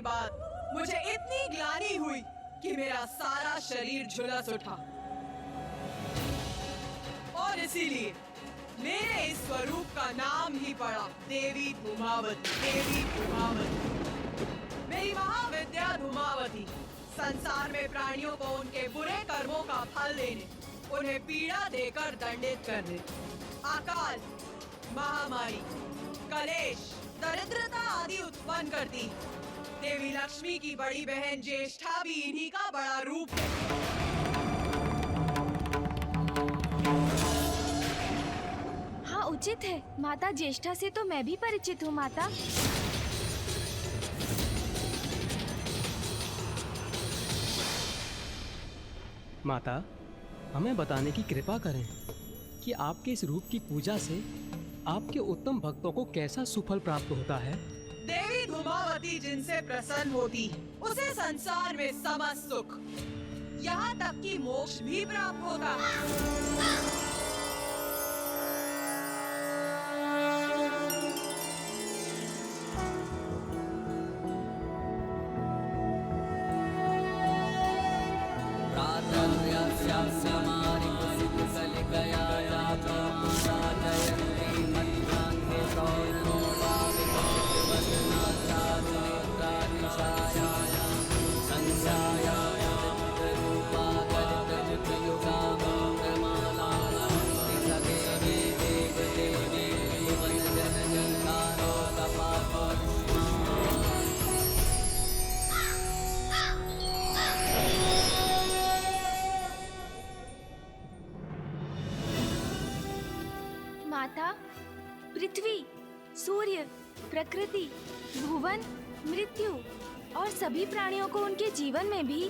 बाद मुझे इतनी ग्लानि हुई कि मेरा सारा शरीर झुलस उठा और इसीलिए मेरे इस स्वरूप का नाम ही पड़ा देवी धूमावती। देवी धूमावती, मेरी महाविद्या धूमावती संसार में प्राणियों को उनके बुरे कर्मों का फल देने, उन्हें पीड़ा देकर दंडित करने, अकाल, महामारी, कलेश, दरिद्रता आदि उत्पन्न करती। देवी लक्ष्मी की बड़ी बहन ज्येष्ठा भी इन्हीं का बड़ा रूप है। हाँ, उचित है। माता ज्येष्ठा से तो मैं भी परिचित हूँ माता। माता, हमें बताने की कृपा करें कि आपके इस रूप की पूजा से आपके उत्तम भक्तों को कैसा सुफल प्राप्त होता है। देवी धूमावती जिनसे प्रसन्न होती है उसे संसार में समस्त सुख, यहाँ तक कि मोक्ष भी प्राप्त होता है। माता, पृथ्वी, सूर्य, प्रकृति, भुवन, मृत्यु और सभी प्राणियों को उनके जीवन में भी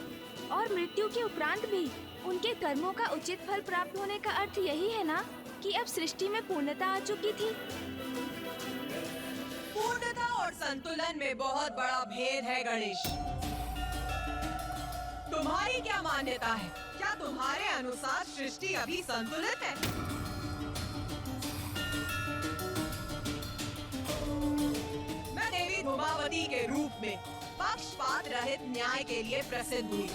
और मृत्यु के उपरांत भी उनके कर्मों का उचित फल प्राप्त होने का अर्थ यही है ना कि अब सृष्टि में पूर्णता आ चुकी थी। पूर्णता और संतुलन में बहुत बड़ा भेद है गणेश। तुम्हारी क्या मान्यता है? क्या तुम्हारे अनुसार सृष्टि अभी संतुलित है? धूमावती के रूप में पक्षपात रहित न्याय के लिए प्रसिद्ध हुई।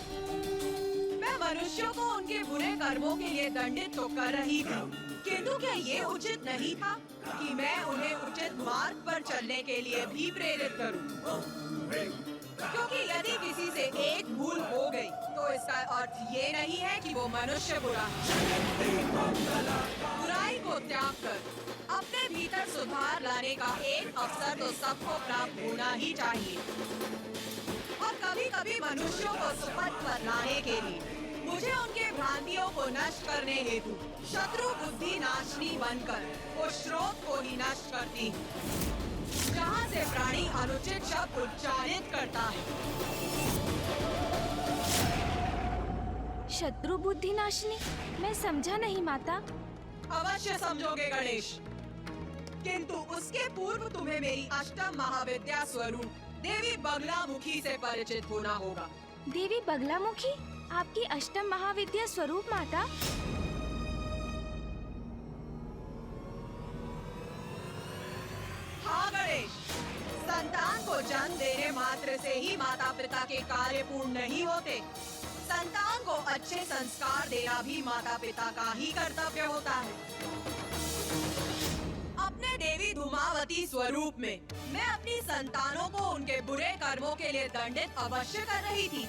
मैं मनुष्यों को उनके बुरे कर्मों के लिए दंडित तो कर रही थी, किंतु क्या ये उचित नहीं था कि मैं उन्हें उचित मार्ग पर चलने के लिए भी प्रेरित करूं? क्योंकि यदि किसी से एक भूल हो गई तो इसका अर्थ ये नहीं है कि वो मनुष्य बुरा है। बुराई को त्याग कर अपने भीतर सुधार लाने का एक अवसर तो सबको प्राप्त होना ही चाहिए। और कभी-कभी मनुष्यों को सुपथ पर लाने के लिए मुझे उनके भ्रांतियों को नष्ट करने हेतु शत्रु बुद्धि नाशनी बनकर उस स्रोत को ही नष्ट करती हूँ, जहाँ से प्राणी अनुचित शब्द उच्चारित करता है। शत्रु बुद्धि नाशनी? मैं समझा नहीं माता। अवश्य समझोगे गणेश, किंतु उसके पूर्व तुम्हें मेरी अष्टम महाविद्या स्वरूप देवी बगलामुखी से परिचित होना होगा। देवी बगलामुखी? आपकी अष्टम महाविद्या स्वरूप माता? हाँ गणेश, संतान को जन्म देने मात्र से ही माता पिता के कार्य पूर्ण नहीं होते। संतान को अच्छे संस्कार देना भी माता पिता का ही कर्तव्य होता है। अपने देवी धूमावती स्वरूप में मैं अपनी संतानों को उनके बुरे कर्मों के लिए दंडित अवश्य कर रही थी,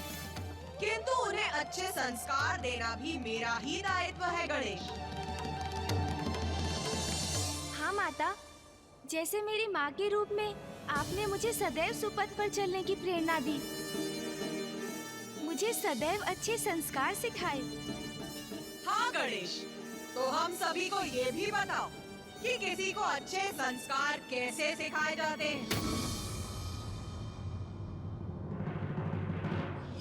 किंतु उन्हें अच्छे संस्कार देना भी मेरा ही दायित्व है गणेश। हाँ माता, जैसे मेरी माँ के रूप में आपने मुझे सदैव सुपथ पर चलने की प्रेरणा दी, मुझे सदैव अच्छे संस्कार सिखाए। हाँ गणेश, तो हम सभी को ये भी बताओ कि किसी को अच्छे संस्कार कैसे सिखाए जाते हैं।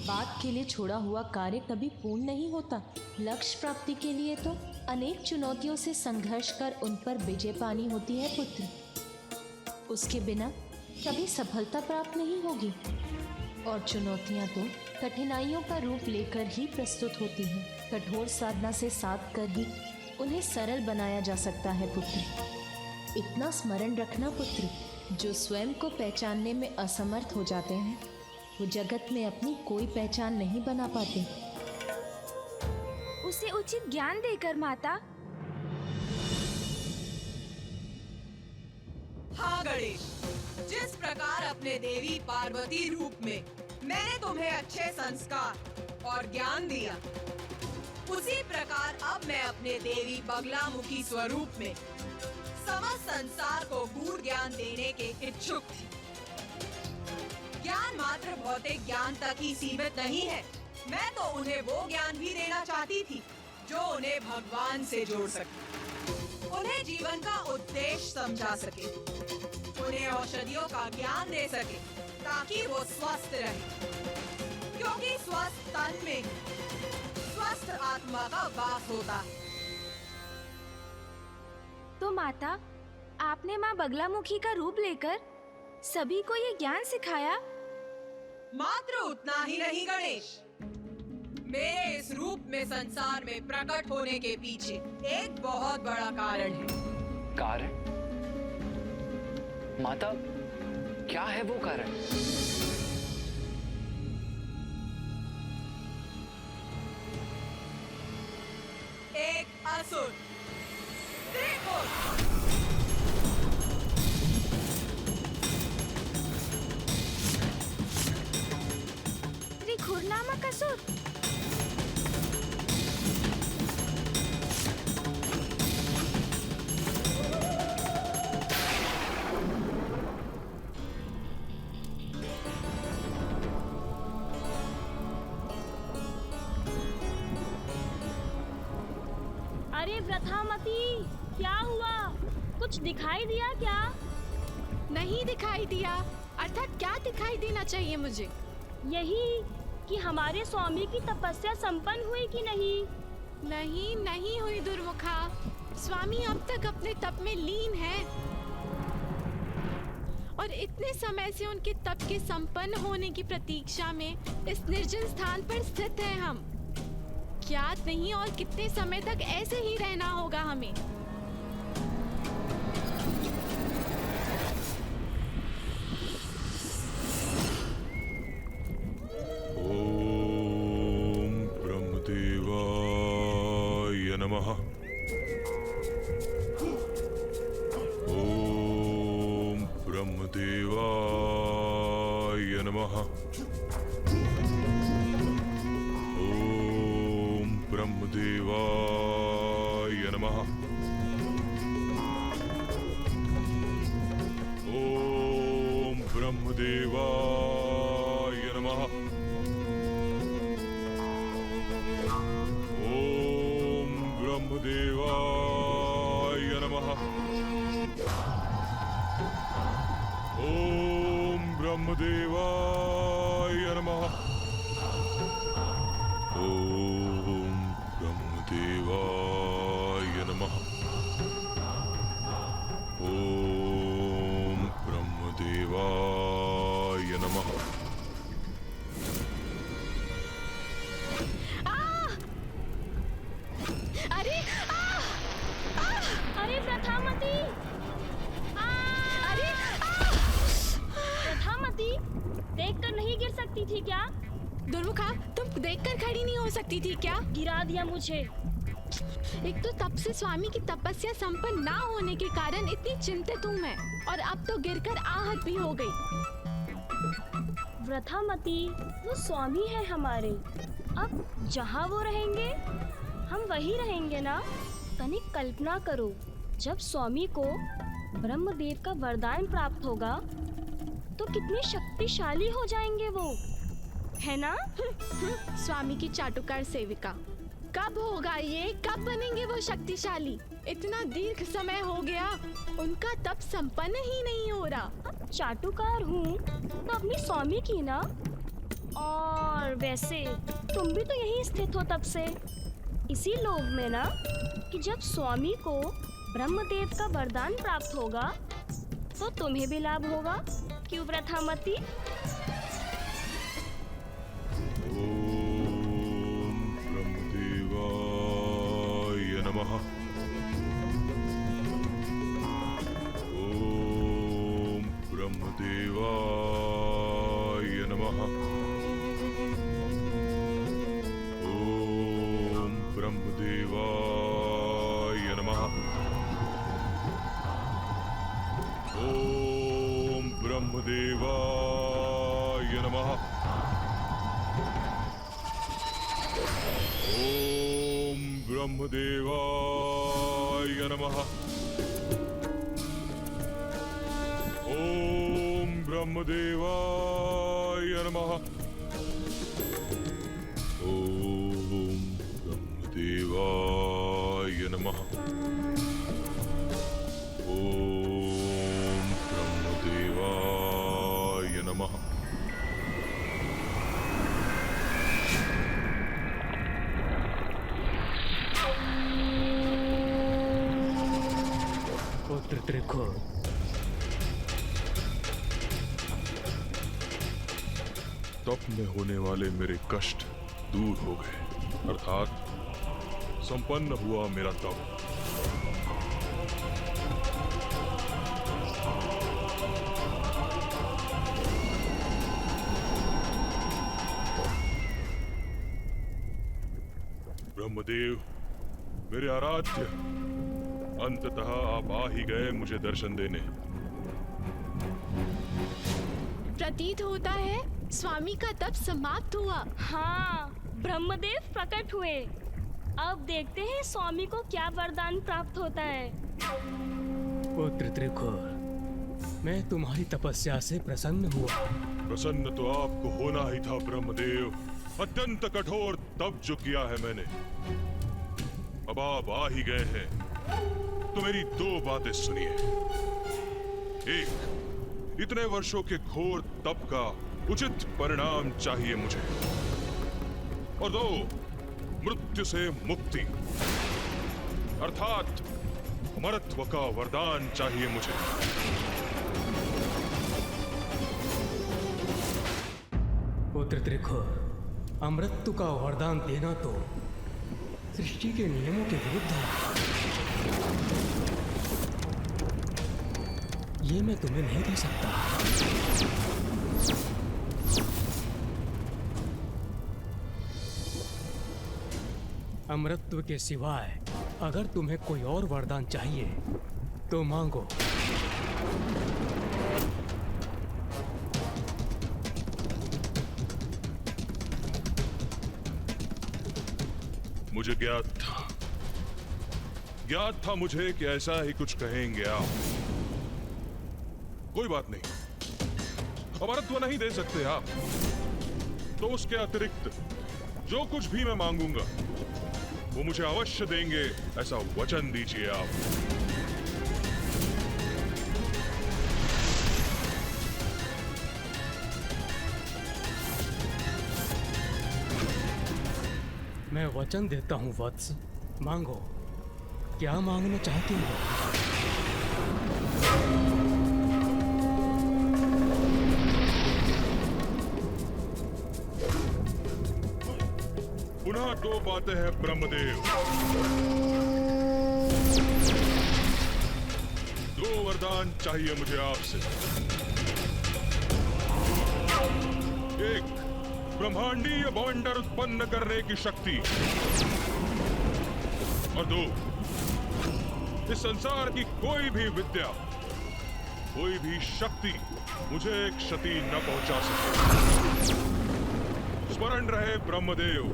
बात के लिए छोड़ा हुआ कार्य कभी पूर्ण नहीं होता। लक्ष्य प्राप्ति के लिए तो अनेक चुनौतियों से संघर्ष कर उन पर विजय पानी होती है पुत्र। उसके बिना कभी सफलता प्राप्त नहीं होगी। और चुनौतियां तो कठिनाइयों का रूप लेकर ही प्रस्तुत होती हैं। कठोर साधना से साध कर ही उन्हें सरल बनाया जा सकता है पुत्र। इतना स्मरण रखना पुत्र, जो स्वयं को पहचानने में असमर्थ हो जाते हैं वो जगत में अपनी कोई पहचान नहीं बना पाते। उसे उचित ज्ञान देकर माता। हाँ गणेश, जिस प्रकार अपने देवी पार्वती रूप में मैंने तुम्हें अच्छे संस्कार और ज्ञान दिया, उसी प्रकार अब मैं अपने देवी बगलामुखी स्वरूप में समस्त संसार को गूढ़ ज्ञान देने के इच्छुक थी। ज्ञान मात्र भौतिक ज्ञान तक ही सीमित नहीं है। मैं तो उन्हें वो ज्ञान भी देना चाहती थी जो उन्हें भगवान से जोड़ सके, उन्हें जीवन का उद्देश्य समझा सके, उन्हें औषधियों का ज्ञान दे सके ताकि वो स्वस्थ रहे, क्योंकि स्वस्थ तन में स्वस्थ आत्मा का वास होता है। तो माता, आपने माँ बगलामुखी का रूप लेकर सभी को ये ज्ञान सिखाया? मात्र उतना ही नहीं गणेश, मेरे इस रूप में संसार में प्रकट होने के पीछे एक बहुत बड़ा कारण है। कारण? माता, क्या है वो कारण? एक असुर त्रिपुर। त्रिखुर नामक असुर? अरे व्रथामती, क्या हुआ? कुछ दिखाई दिया क्या? नहीं दिखाई दिया। अर्थात क्या दिखाई देना चाहिए मुझे? यही कि हमारे स्वामी की तपस्या संपन्न हुई कि नहीं? नहीं, नहीं हुई दुर्मुखा। स्वामी अब तक अपने तप में लीन है और इतने समय से उनके तप के संपन्न होने की प्रतीक्षा में इस निर्जन स्थान पर स्थित हैं हम। ज्ञात नहीं और कितने समय तक ऐसे ही रहना होगा हमें। ओम ब्रह्मदेवाय नमः। ओम ब्रह्मदेवाय नमः। ओम ब्रह्मदेवाय नमः। ओम ब्रह्मदेवाय नमः। ओम ब्रह्मदेवाय नमः। ओम ब्रह्मदेवाय नमः। ओम ब्रह्मदेवाय नमः। ओम ब्रह्मदेवाय नमः। अरे अरे व्रथामती! अरे व्रथामती, देखकर नहीं गिर सकती थी क्या? दुर्मुखा, तुम देखकर खड़ी नहीं हो सकती थी क्या? गिरा दिया मुझे। एक तो तब से स्वामी की तपस्या संपन्न ना होने के कारण इतनी चिंतित हूँ मैं, और अब तो गिरकर आहत भी हो गई। व्रथामती, वो स्वामी है हमारे। अब जहाँ वो रहेंगे हम वही रहेंगे ना। तनिक कल्पना करो, जब स्वामी को ब्रह्मदेव का वरदान प्राप्त होगा तो कितने शक्तिशाली हो जाएंगे वो, है ना? स्वामी की चाटुकार सेविका, कब होगा ये? कब बनेंगे वो शक्तिशाली? इतना दीर्घ समय हो गया, उनका तप संपन्न ही नहीं हो रहा। अब चाटुकार हूँ तो अपनी स्वामी की ना। और वैसे तुम भी तो यहीं स्थित हो तब से, इसी लोभ में ना कि जब स्वामी को ब्रह्मदेव का वरदान प्राप्त होगा तो तुम्हें भी लाभ होगा। क्यों व्रथामती? ओम ब्रह्मदेवाय नमः। ओम ब्रह्मदेवाय नमः। ब्रह्मदेवाय नमः। ओम ब्रह्मदेवाय नमः। ओम ब्रह्मदेवाय नमः। ओम ब्रह्मदेवाय नमः। ओम ब्रह्मदेवाय नमः। ओम ब्रह्मदेवाय नमः। पुत्र त्रिकोण, तप में होने वाले मेरे कष्ट दूर हो गए, अर्थात संपन्न हुआ मेरा तप। ब्रह्मदेव, मेरे आराध्य, अंततः आप आ ही गए मुझे दर्शन देने। प्रतीत होता है स्वामी का तप समाप्त हुआ। हाँ, ब्रह्मदेव प्रकट हुए। अब देखते हैं स्वामी को क्या वरदान प्राप्त होता है। पुत्र त्रिकोण, मैं तुम्हारी तपस्या से प्रसन्न हुआ। प्रसन्न तो आपको होना ही था ब्रह्मदेव। अत्यंत कठोर तप जो किया है मैंने, अब आप आ ही गए हैं तो मेरी दो बातें सुनिए। एक, इतने वर्षों के घोर तप का उचित परिणाम चाहिए मुझे, और दो, मृत्यु से मुक्ति अर्थात अमरत्व का वरदान चाहिए मुझे। पुत्र त्रिकोण, अमृत्यु का वरदान देना तो सृष्टि के नियमों के विरुद्ध है। ये मैं तुम्हें नहीं दे सकता। अमृतत्व के सिवाय अगर तुम्हें कोई और वरदान चाहिए तो मांगो। मुझे ज्ञात था मुझे कि ऐसा ही कुछ कहेंगे आप। कोई बात नहीं, अमरत्व नहीं दे सकते आप, तो उसके अतिरिक्त जो कुछ भी मैं मांगूंगा वो मुझे अवश्य देंगे, ऐसा वचन दीजिए आप। मैं वचन देता हूँ वत्स, मांगो। क्या मांगना चाहती हो? पुनः दो बातें हैं ब्रह्मदेव। दो वरदान चाहिए मुझे आपसे। एक, ब्रह्मांडीय बवंडर उत्पन्न करने की शक्ति, और दो, इस संसार की कोई भी विद्या, कोई भी शक्ति मुझे क्षति न पहुंचा सके। स्मरण रहे ब्रह्मदेव,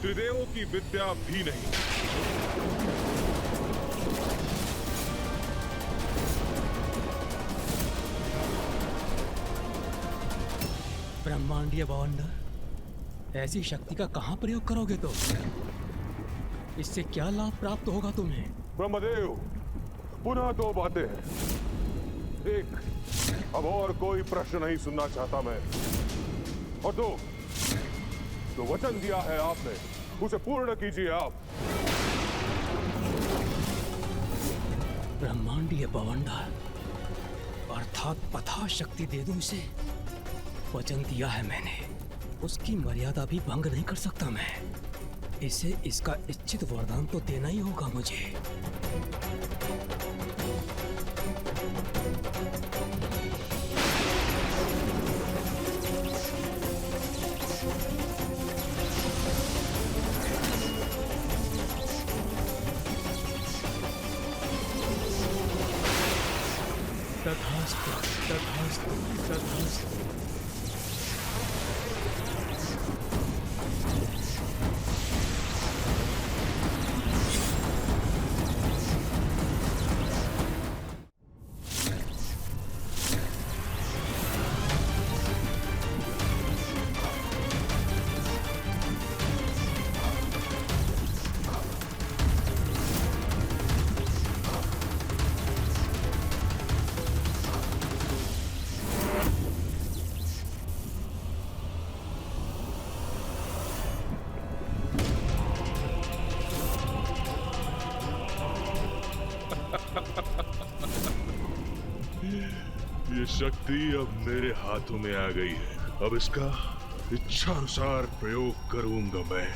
त्रिदेवों की विद्या भी नहीं, ब्रह्मांडीय बवंडर, ऐसी शक्ति का कहां प्रयोग करोगे तुम? इससे क्या लाभ प्राप्त होगा तुम्हें? ब्रह्मदेव, पुनः दो बातें हैं। एक, अब और कोई प्रश्न नहीं सुनना चाहता मैं, और दो, जो वचन दिया है आपने उसे पूर्ण कीजिए आप। ब्रह्मांडीय बवंडर अर्थात पथा शक्ति दे दूं इसे। वचन दिया है मैंने, उसकी मर्यादा भी भंग नहीं कर सकता मैं। इसे इसका इच्छित वरदान तो देना ही होगा मुझे। तथास्तु तथास्तु तथास्तु। ये शक्ति अब मेरे हाथों में आ गई है। अब इसका इच्छा अनुसार प्रयोग करूंगा मैं।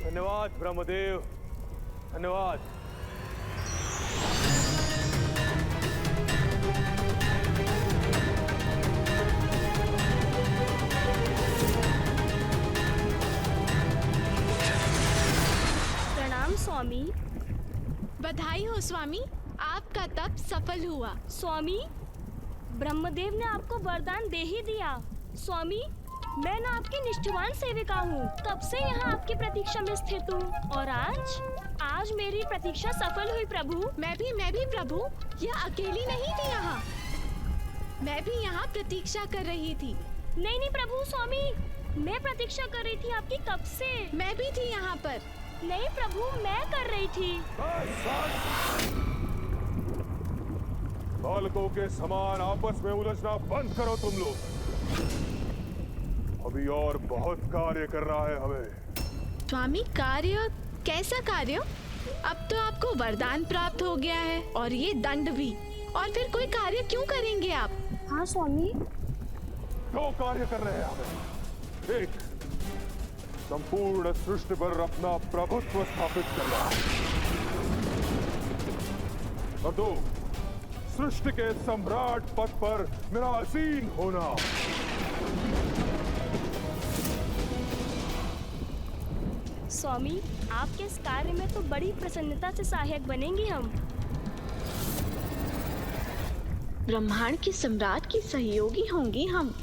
धन्यवाद ब्रह्मदेव, धन्यवाद। प्रणाम स्वामी। बधाई हो स्वामी, आपका तप सफल हुआ। स्वामी, ब्रह्मदेव ने आपको वरदान दे ही दिया। स्वामी, मैं ना आपकी निष्ठावान सेविका हूँ, तब से यहाँ आपकी प्रतीक्षा में स्थित हूँ और आज मेरी प्रतीक्षा सफल हुई प्रभु। मैं भी प्रभु, यह अकेली नहीं थी यहाँ, मैं भी यहाँ प्रतीक्षा कर रही थी। नहीं प्रभु, स्वामी, मैं प्रतीक्षा कर रही थी आपकी कब से। मैं भी थी यहाँ पर। नहीं प्रभु, मैं कर रही थी। बालकों के समान आपस में उलझना बंद करो तुम लोग। अभी और बहुत कार्य करना है हमें। स्वामी, कार्य? कैसा कार्य? अब तो आपको वरदान प्राप्त हो गया है और ये दंड भी, और फिर कोई कार्य क्यों करेंगे आप? हाँ स्वामी। दो कार्य कर रहे हैं हमें। एक, संपूर्ण सृष्टि पर अपना प्रभुत्व स्थापित करना, और दो, सृष्टि के सम्राट पद पर मेरा आसीन होना। स्वामी, आपके इस कार्य में तो बड़ी प्रसन्नता से सहायक बनेंगे हम। ब्रह्मांड के सम्राट की सहयोगी होंगी हम।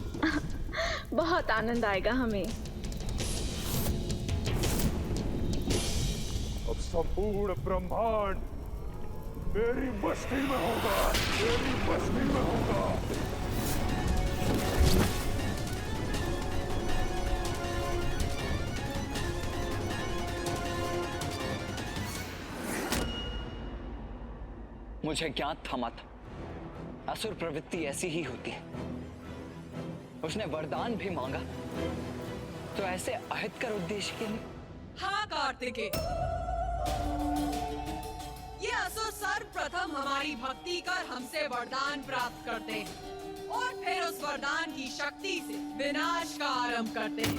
बहुत आनंद आएगा हमें। अब संपूर्ण ब्रह्मांड मेरी मस्ती में होगा, मेरी मस्ती में होगा। मुझे ज्ञात था माता, असुर प्रवृत्ति ऐसी ही होती है। उसने वरदान भी मांगा तो ऐसे अहितकर उद्देश्य के लिए। हाँ कार्तिकेय, ये असुर सर्वप्रथम हमारी भक्ति कर हमसे वरदान प्राप्त करते हैं और फिर उस वरदान की शक्ति से विनाश का आरंभ करते हैं।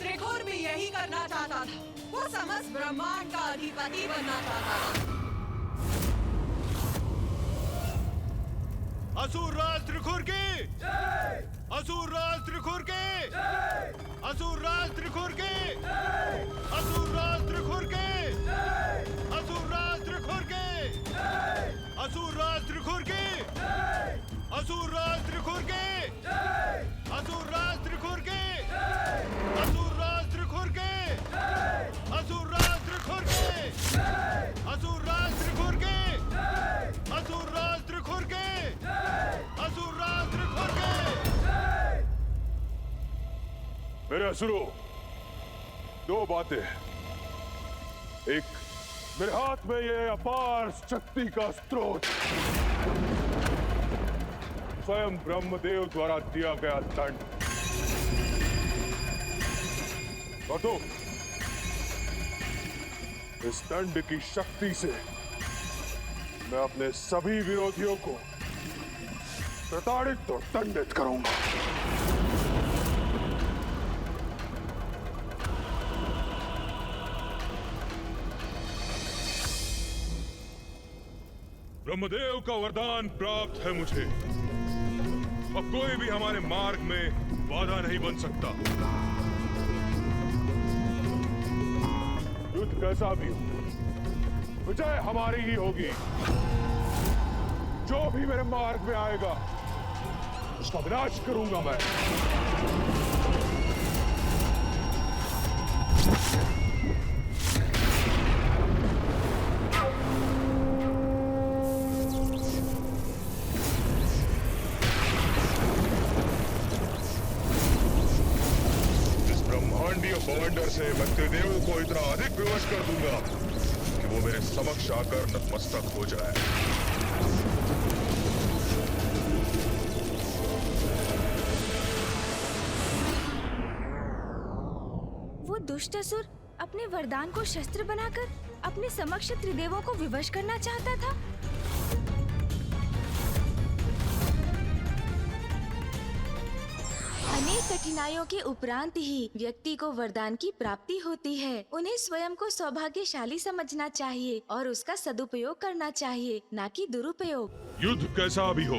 त्रिखुर भी यही करना चाहता था, वो समस्त ब्रह्मांड का अधिपति बनना चाहता था। असुर राज त्रिखुर की जय! असुर राज त्रिखुर की जय! असुर राज त्रिखुर की जय! असुर राज त्रिखुर की जय! असुर राज त्रिखुर की जय! असुर राज त्रिखुर की जय! असुर राज त्रिखुर की जय! असुर राज त्रिखुर की जय! असुर राज त्रिखुर की जय! असुर राज त्रिखुर की जय! असुर राज त्रिखुर की जय! असुर राज त्रिखुर की जय! असुर राज त्रिखुर की जय! मेरे असुरों, दो बातें। एक, मेरे हाथ में ये अपार शक्ति का स्रोत, स्वयं ब्रह्मदेव द्वारा दिया गया दंड। और दो, इस दंड की शक्ति से मैं अपने सभी विरोधियों को प्रताड़ित और दंडित करूंगा। ब्रह्मदेव का वरदान प्राप्त है मुझे। अब कोई भी हमारे मार्ग में बाधा नहीं बन सकता। युद्ध कैसा भी हो, विजय हमारी ही होगी। जो भी मेरे मार्ग में आएगा उसका विनाश करूंगा मैं। इस ब्रह्मांडीय बवंडर से मैं त्रिदेवों को इतना अधिक विवश कर दूंगा कि वो मेरे समक्ष आकर नतमस्तक हो जाए। वो दुष्ट असुर अपने वरदान को शस्त्र बनाकर अपने समक्ष त्रिदेवों को विवश करना चाहता था। अनेक कठिनाइयों के उपरांत ही व्यक्ति को वरदान की प्राप्ति होती है। उन्हें स्वयं को सौभाग्यशाली समझना चाहिए और उसका सदुपयोग करना चाहिए, ना कि दुरुपयोग। युद्ध कैसा भी हो,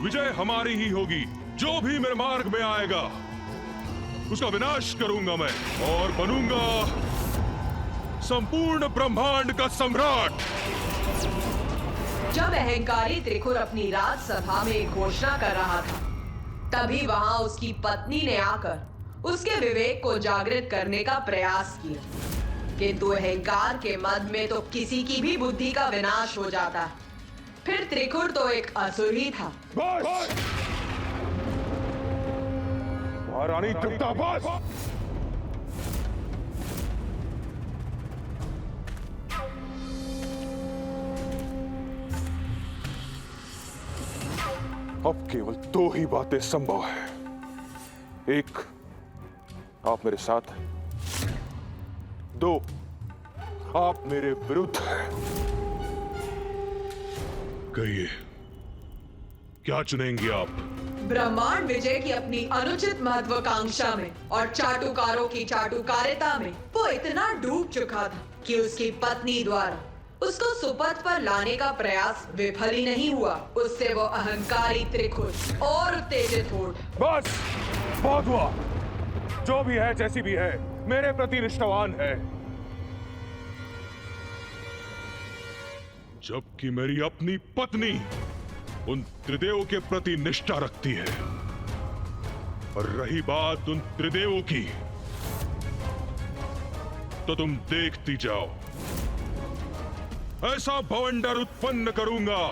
विजय हमारी ही होगी। जो भी मेरे मार्ग में आएगा उसका विनाश करूंगा मैं और बनूंगा संपूर्ण ब्रह्मांड का सम्राट। जब अहंकारी त्रिकुर अपनी राजसभा में एक घोषणा कर रहा था, तभी वहां उसकी पत्नी ने आकर उसके विवेक को जागृत करने का प्रयास किया, किंतु अहंकार के मद में तो किसी की भी बुद्धि का विनाश हो जाता है। फिर त्रिकुर तो एक असुर ही था। महारानी तृप्ता बस। अब केवल दो ही बातें संभव है। एक, आप मेरे साथ हैं। दो, आप मेरे विरुद्ध हैं। कहिए, क्या चुनेंगे आप? ब्रह्मांड विजय की अपनी अनुचित महत्वाकांक्षा में और चाटुकारों की चाटुकारिता में वो इतना डूब चुका था कि उसकी पत्नी द्वारा उसको सुपथ पर लाने का प्रयास विफल ही नहीं हुआ। उससे वो अहंकारी त्रिकुर और उत्तेजित हो उठा। बस, बहुत हुआ। जो भी है, जैसी भी है, मेरे प्रति निष्ठावान है। जबकि मेरी अपनी पत्नी उन त्रिदेवों के प्रति निष्ठा रखती है। और रही बात उन त्रिदेवों की, तो तुम देखती जाओ। ऐसा भवंडर उत्पन्न करूंगा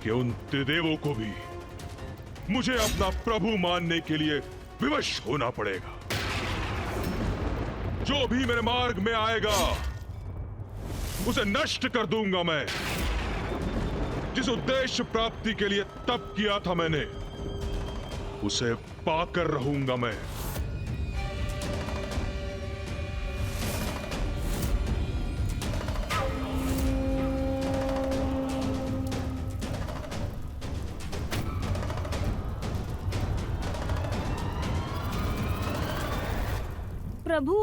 कि उन त्रिदेवों को भी मुझे अपना प्रभु मानने के लिए विवश होना पड़ेगा। जो भी मेरे मार्ग में आएगा उसे नष्ट कर दूंगा मैं। जिस उद्देश्य प्राप्ति के लिए तप किया था मैंने, उसे पाकर रहूंगा मैं। प्रभु,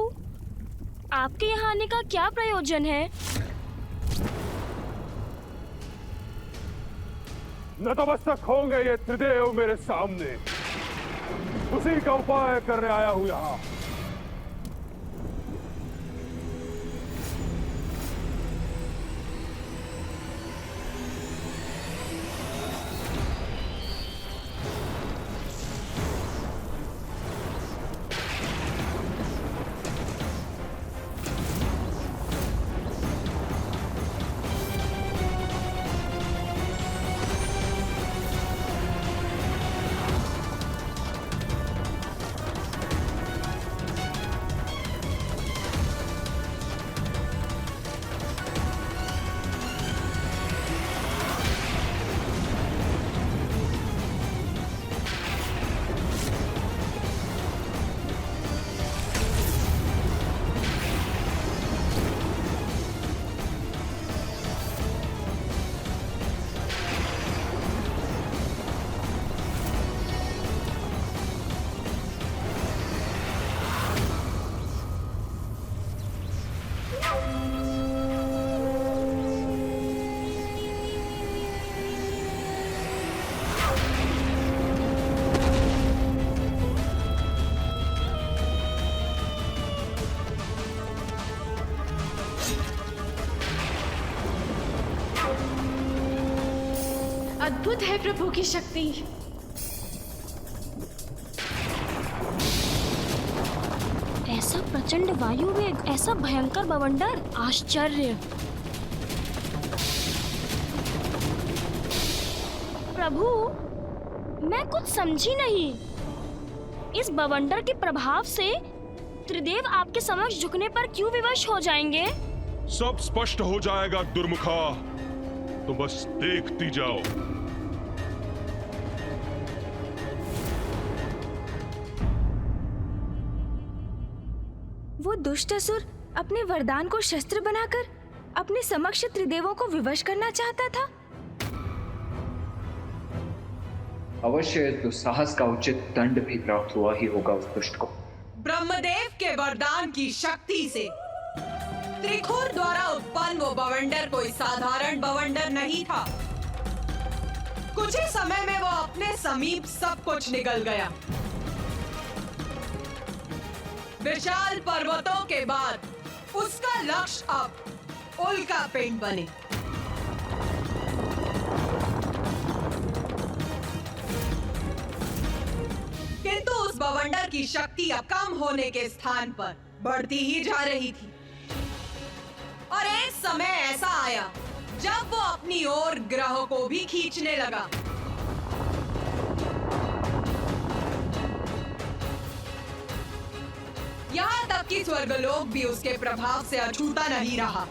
आपके यहाँ आने का क्या प्रयोजन है? नतमस्तक होंगे ये त्रिदेव मेरे सामने। उसी का उपाय करने आया हूं यहां। अद्भुत है प्रभु की शक्ति। ऐसा प्रचंड वायु वेग, ऐसा भयंकर बवंडर, आश्चर्य। प्रभु, मैं कुछ समझी नहीं। इस बवंडर के प्रभाव से त्रिदेव आपके समक्ष झुकने पर क्यों विवश हो जाएंगे? सब स्पष्ट हो जाएगा दुर्मुखा, तो बस देखती जाओ। वो दुष्ट असुर अपने वरदान को शस्त्र बनाकर अपने समक्ष त्रिदेवों को विवश करना चाहता था। अवश्य दुस्साहस का उचित दंड भी प्राप्त हुआ ही होगा उस दुष्ट को। ब्रह्मदेव के वरदान की शक्ति से त्रिखुर द्वारा उत्पन्न वो बवंडर कोई साधारण बवंडर नहीं था। कुछ ही समय में वो अपने समीप सब कुछ निकल गया। विशाल पर्वतों के बाद उसका लक्ष्य अब उल्का पिंड बने। किंतु उस बवंडर की शक्ति अब कम होने के स्थान पर बढ़ती ही जा रही थी और एक समय ऐसा आया जब वो अपनी ओर ग्रहों को भी खींचने लगा। यहाँ तक कि स्वर्गलोक भी उसके प्रभाव से अछूता नहीं रहा।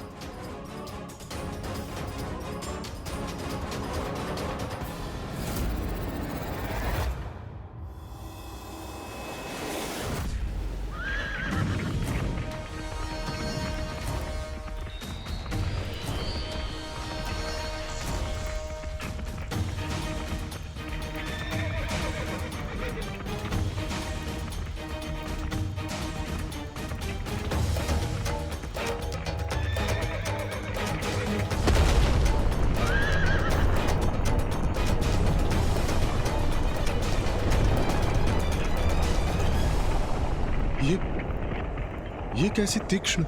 ये कैसी तीक्ष्ण,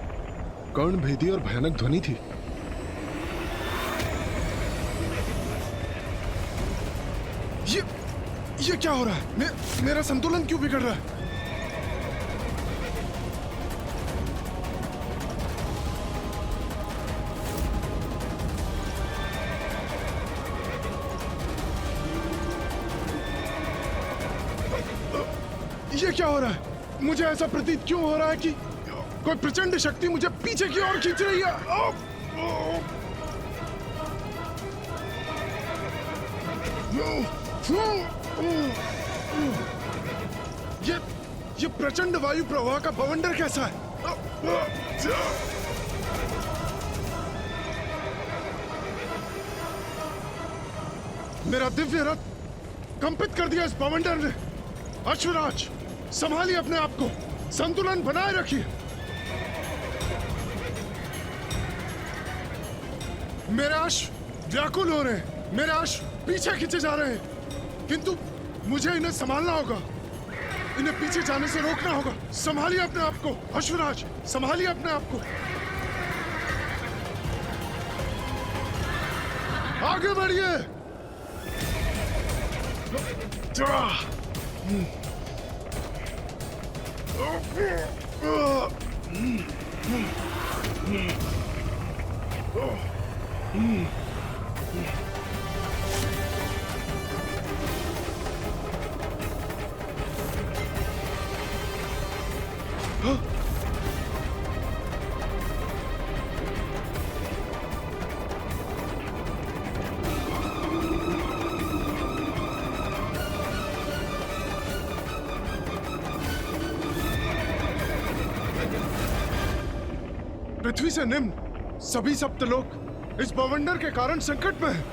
कर्णभेदी और भयानक ध्वनि थी। ये क्या हो रहा है? मेरा संतुलन क्यों बिगड़ रहा है? ये क्या हो रहा है? मुझे ऐसा प्रतीत क्यों हो रहा है कि कोई प्रचंड शक्ति मुझे पीछे की ओर खींच रही है। ये प्रचंड वायु प्रवाह का बवंडर कैसा है? मेरा दिव्य रथ कंपित कर दिया इस बवंडर ने। अश्वराज, संभालिए अपने आप को, संतुलन बनाए रखिए। मेरे अश्व व्याकुल हो रहे हैं, मेरे अश्व पीछे खींचे जा रहे हैं, किंतु मुझे इन्हें संभालना होगा, इन्हें पीछे जाने से रोकना होगा। संभालिए अपने आप को अश्वराज, संभालिए अपने आप को। आगे बढ़िए। पृथ्वी से निम्न सभी सप्तलोक इस बवंडर के कारण संकट में हैं।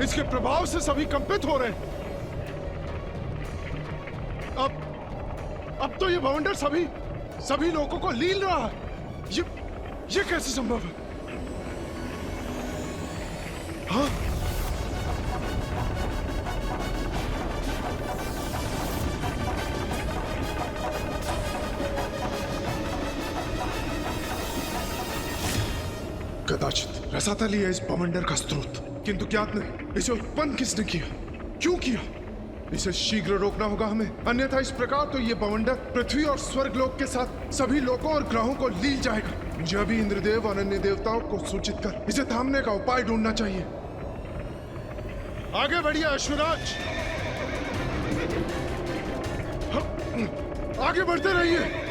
इसके प्रभाव से सभी कंपित हो रहे हैं। अब तो ये बवंडर सभी लोगों को लील रहा है। ये कैसे संभव है? हाँ? कदाचित रसातल ही है इस बवंडर का स्रोत, किंतु ज्ञात नहीं इसे उत्पन्न किसने किया, क्यों किया। इसे शीघ्र रोकना होगा हमें, अन्यथा इस प्रकार तो ये बवंडर पृथ्वी और स्वर्गलोक के साथ सभी लोकों और ग्रहों को लील जाएगा। मुझे अभी इंद्रदेव और अन्य देवताओं को सूचित कर इसे थामने का उपाय ढूंढना चाहिए। आगे बढ़िए अश्वराज, आगे बढ़ते रहिए।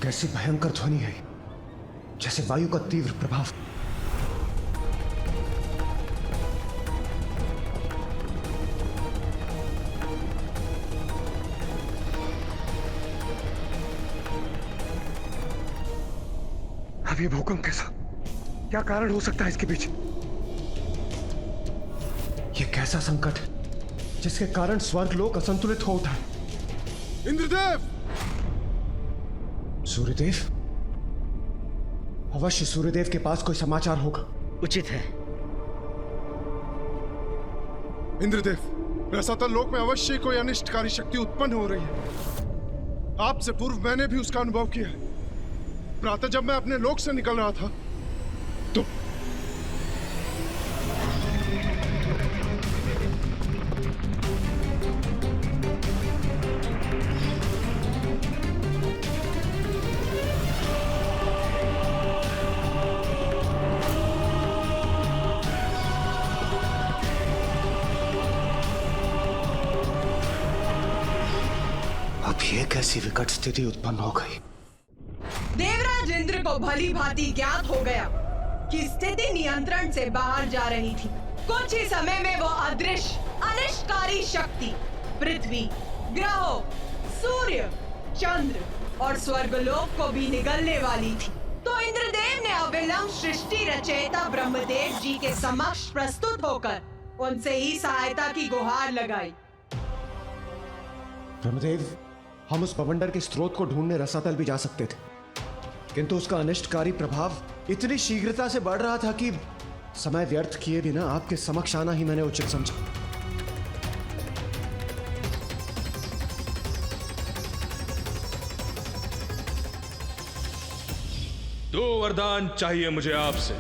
कैसी भयंकर ध्वनि है, जैसे वायु का तीव्र प्रभाव। अब ये भूकंप कैसा, क्या कारण हो सकता है इसके पीछे? ये कैसा संकट है जिसके कारण स्वर्गलोक असंतुलित हो उठा है? इंद्रदेव! सूर्यदेव, अवश्य सूर्यदेव के पास कोई समाचार होगा। उचित है। इंद्रदेव, रसातल लोक में अवश्य कोई अनिष्टकारी शक्ति उत्पन्न हो रही है। आपसे पूर्व मैंने भी उसका अनुभव किया है। प्रातः जब मैं अपने लोक से निकल रहा था तो ये कैसी विकट स्थिति उत्पन्न हो गई। देवराज इंद्र को भली भांति ज्ञात हो गया कि स्थिति नियंत्रण से बाहर जा रही थी। कुछ ही समय में वो अदृश्य अनिष्टकारी शक्ति पृथ्वी, ग्रहों, सूर्य, चंद्र और स्वर्गलोक को भी निगलने वाली थी। तो इंद्रदेव ने अविलंब सृष्टि रचयिता ब्रह्मदेव जी के समक्ष प्रस्तुत होकर उनसे ही सहायता की गुहार लगाई। ब्रह्मदेव, हम उस बवंडर के स्रोत को ढूंढने रसातल भी जा सकते थे, किंतु उसका अनिष्टकारी प्रभाव इतनी शीघ्रता से बढ़ रहा था कि समय व्यर्थ किए बिना आपके समक्ष आना ही मैंने उचित समझा। दो वरदान चाहिए मुझे आपसे।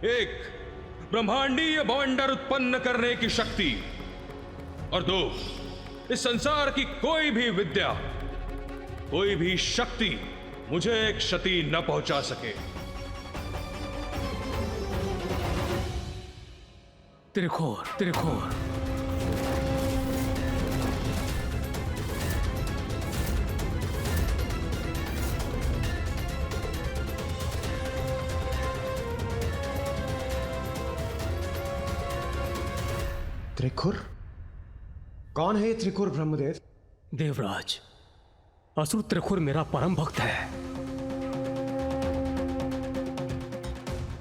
एक, ब्रह्मांडीय बवंडर उत्पन्न करने की शक्ति, और दो, इस संसार की कोई भी विद्या, कोई भी शक्ति मुझे एक क्षति न पहुंचा सके। त्रिखोर, त्रिखोर। त्रिखुर? कौन है ये त्रिखुर ब्रह्मदेव? देवराज, असुर त्रिखुर मेरा परम भक्त है।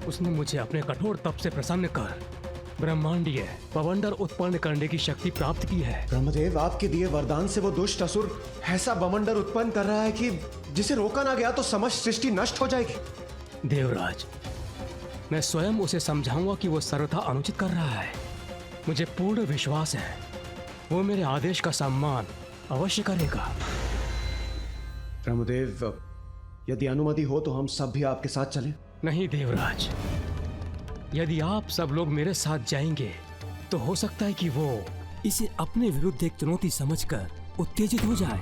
उसने मुझे अपने कठोर तप से प्रसन्न कर ब्रह्मांडीय बवंडर उत्पन्न करने की शक्ति प्राप्त की है। ब्रह्मदेव, आपके दिए वरदान से वो दुष्ट असुर ऐसा बवंडर उत्पन्न कर रहा है कि जिसे रोका ना गया तो समस्त सृष्टि नष्ट हो जाएगी। देवराज, मैं स्वयं उसे समझाऊंगा कि वो सर्वथा अनुचित कर रहा है। मुझे पूर्ण विश्वास है वो मेरे आदेश का सम्मान अवश्य करेगा। ब्रह्मदेव, यदि अनुमति हो तो हम सब भी आपके साथ चलें? नहीं देवराज, यदि आप सब लोग मेरे साथ जाएंगे तो हो सकता है कि वो इसे अपने विरुद्ध एक चुनौती समझकर उत्तेजित हो जाए।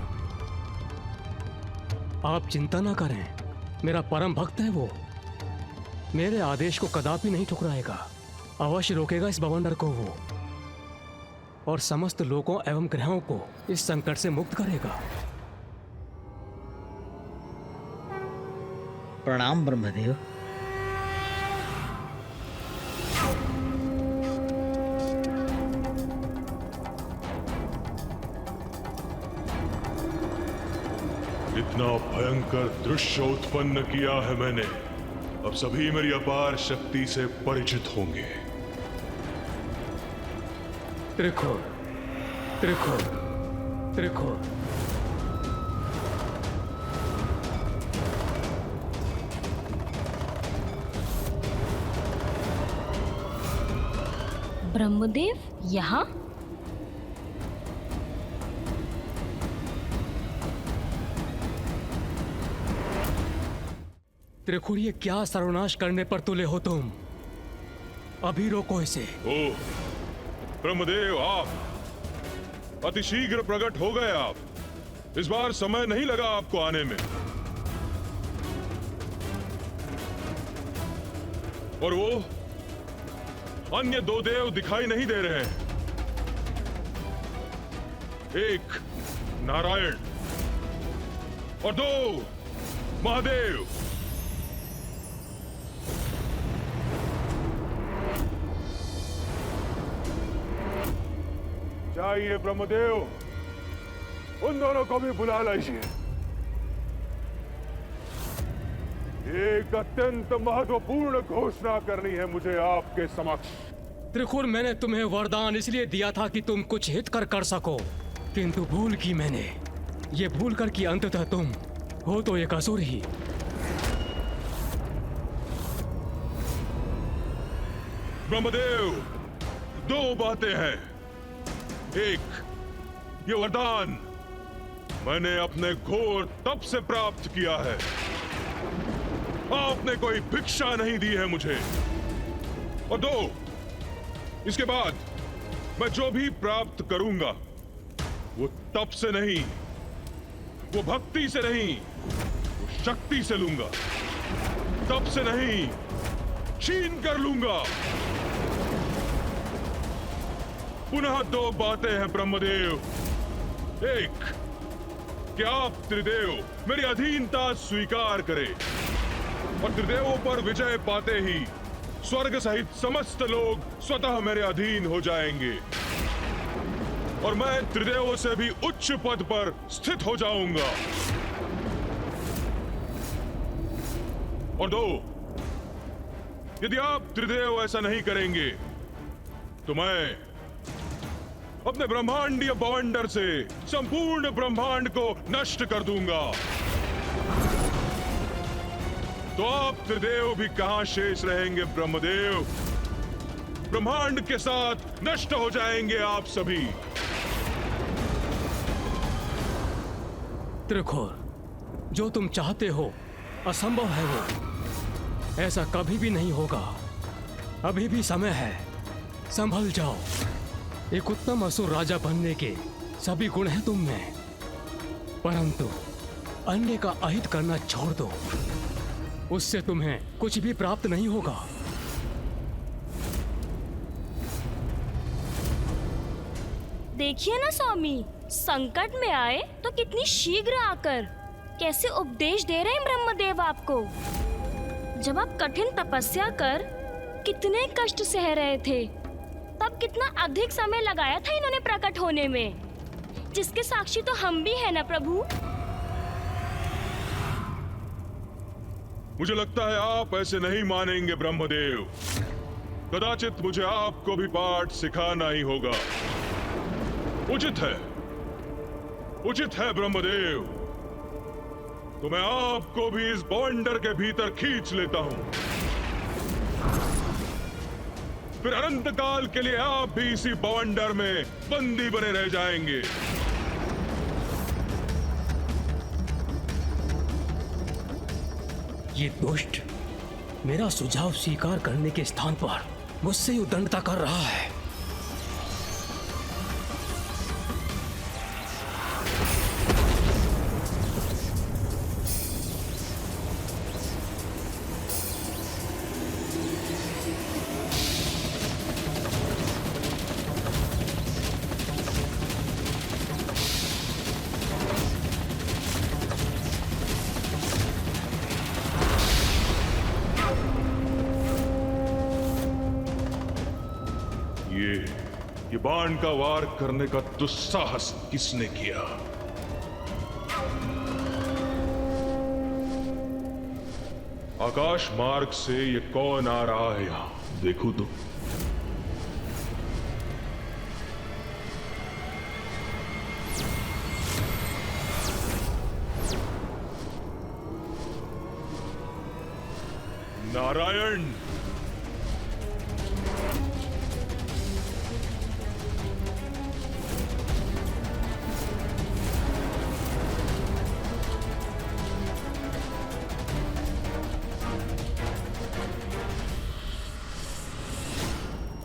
आप चिंता ना करें, मेरा परम भक्त है वो। मेरे आदेश को कदापि नहीं ठुकराएगा, अवश्य रोकेगा इस बवंडर को वो, और समस्त लोकों एवं ग्रहों को इस संकट से मुक्त करेगा। प्रणाम ब्रह्मदेव। इतना भयंकर दृश्य उत्पन्न किया है मैंने, अब सभी मेरी अपार शक्ति से परिचित होंगे। त्रिखुर, त्रिखुर, त्रिखुर। ब्रह्मदेव यहाँ? त्रिखुर, ये क्या सर्वनाश करने पर तुले हो तुम? अभी रोको इसे। ओ ब्रह्मदेव, आप अतिशीघ्र प्रकट हो गए। आप इस बार समय नहीं लगा आपको आने में। और वो अन्य दो देव दिखाई नहीं दे रहे हैं। एक नारायण और दो महादेव। जाइए ब्रह्मदेव, उन दोनों को भी बुला लीजिए। एक अत्यंत महत्वपूर्ण घोषणा करनी है मुझे आपके समक्ष। त्रिखुर, मैंने तुम्हें वरदान इसलिए दिया था कि तुम कुछ हित कर सको, किंतु भूल की मैंने। ये भूल कर कि अंततः तुम हो तो एक असुर ही। ब्रह्मदेव, दो बातें हैं। एक, ये वरदान मैंने अपने घोर तप से प्राप्त किया है। आपने कोई भिक्षा नहीं दी है मुझे। और दो, इसके बाद मैं जो भी प्राप्त करूंगा वो तप से नहीं, वो भक्ति से नहीं, वो शक्ति से लूंगा। तप से नहीं, छीन कर लूंगा। पुनः दो बातें हैं ब्रह्मदेव। एक, कि आप त्रिदेव मेरी अधीनता स्वीकार करें, और त्रिदेवों पर विजय पाते ही स्वर्ग सहित समस्त लोग स्वतः मेरे अधीन हो जाएंगे, और मैं त्रिदेवों से भी उच्च पद पर स्थित हो जाऊंगा। और दो, यदि आप त्रिदेव ऐसा नहीं करेंगे तो मैं अपने ब्रह्मांडीय बवंडर से संपूर्ण ब्रह्मांड को नष्ट कर दूंगा। तो आप त्रिदेव भी कहां शेष रहेंगे ब्रह्मदेव। ब्रह्मांड के साथ नष्ट हो जाएंगे आप सभी। त्रिखुर, जो तुम चाहते हो असंभव है वो। ऐसा कभी भी नहीं होगा। अभी भी समय है, संभल जाओ। एक उत्तम असुर राजा बनने के सभी गुण हैं तुम में, परंतु अन्य का अहित करना छोड़ दो। उससे तुम्हें कुछ भी प्राप्त नहीं होगा। देखिए ना स्वामी, संकट में आए तो कितनी शीघ्र आकर कैसे उपदेश दे रहे हैं ब्रह्मदेव आपको। जब आप कठिन तपस्या कर कितने कष्ट सह रहे थे, तब कितना अधिक समय लगाया था इन्होंने प्रकट होने में, जिसके साक्षी तो हम भी हैं ना प्रभु। मुझे लगता है आप ऐसे नहीं मानेंगे ब्रह्मदेव। कदाचित मुझे आपको भी पाठ सिखाना ही होगा। उचित है ब्रह्मदेव। तो मैं आपको भी इस बवंडर के भीतर खींच लेता हूं। फिर अनंत काल के लिए आप भी इसी बवंडर में बंदी बने रह जाएंगे। ये दुष्ट मेरा सुझाव स्वीकार करने के स्थान पर मुझसे उद्दंडता कर रहा है। ये बाण का वार करने का दुस्साहस किसने किया? आकाश मार्ग से ये कौन आ रहा है यहां? देखूं तो। नारायण,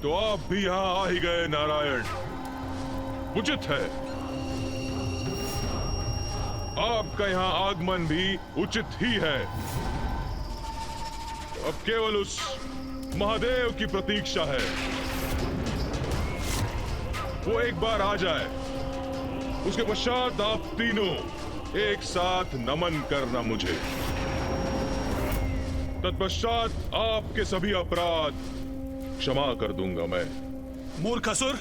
तो आप भी यहां आ ही गए नारायण। उचित है, आपका यहां आगमन भी उचित ही है। अब केवल उस महादेव की प्रतीक्षा है, वो एक बार आ जाए, उसके पश्चात आप तीनों एक साथ नमन करना मुझे। तत्पश्चात आपके सभी अपराध क्षमा कर दूंगा मैं। मूर्ख असुर,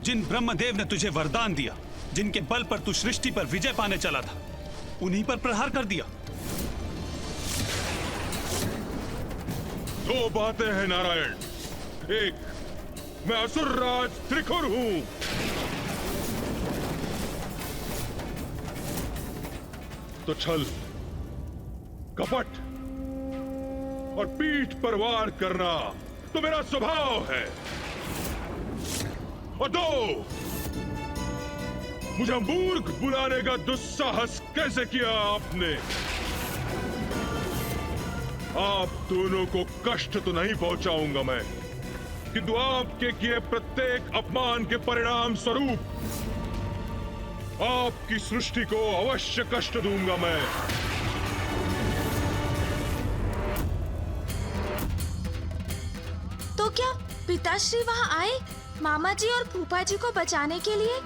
जिन ब्रह्मदेव ने तुझे वरदान दिया, जिनके बल पर तू सृष्टि पर विजय पाने चला था, उन्हीं पर प्रहार कर दिया। दो बातें हैं नारायण। एक, मैं असुरराज त्रिखुर हूं। तो छल, कपट और पीठ पर वार करना तो मेरा स्वभाव है। और दो, मुझे मूर्ख बुलाने का दुस्साहस कैसे किया आपने? आप दोनों को कष्ट तो नहीं पहुंचाऊंगा मैं, किंतु आपके किए प्रत्येक अपमान के परिणाम स्वरूप आपकी सृष्टि को अवश्य कष्ट दूंगा मैं। तो क्या पिताश्री वहाँ आए मामा जी और फूफा जी को बचाने के लिए?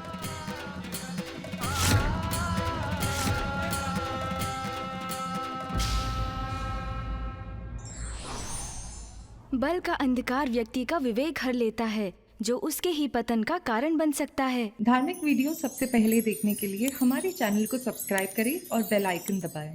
बल का अंधकार व्यक्ति का विवेक हर लेता है, जो उसके ही पतन का कारण बन सकता है। धार्मिक वीडियो सबसे पहले देखने के लिए हमारे चैनल को सब्सक्राइब करें और बेल आइकन दबाएं।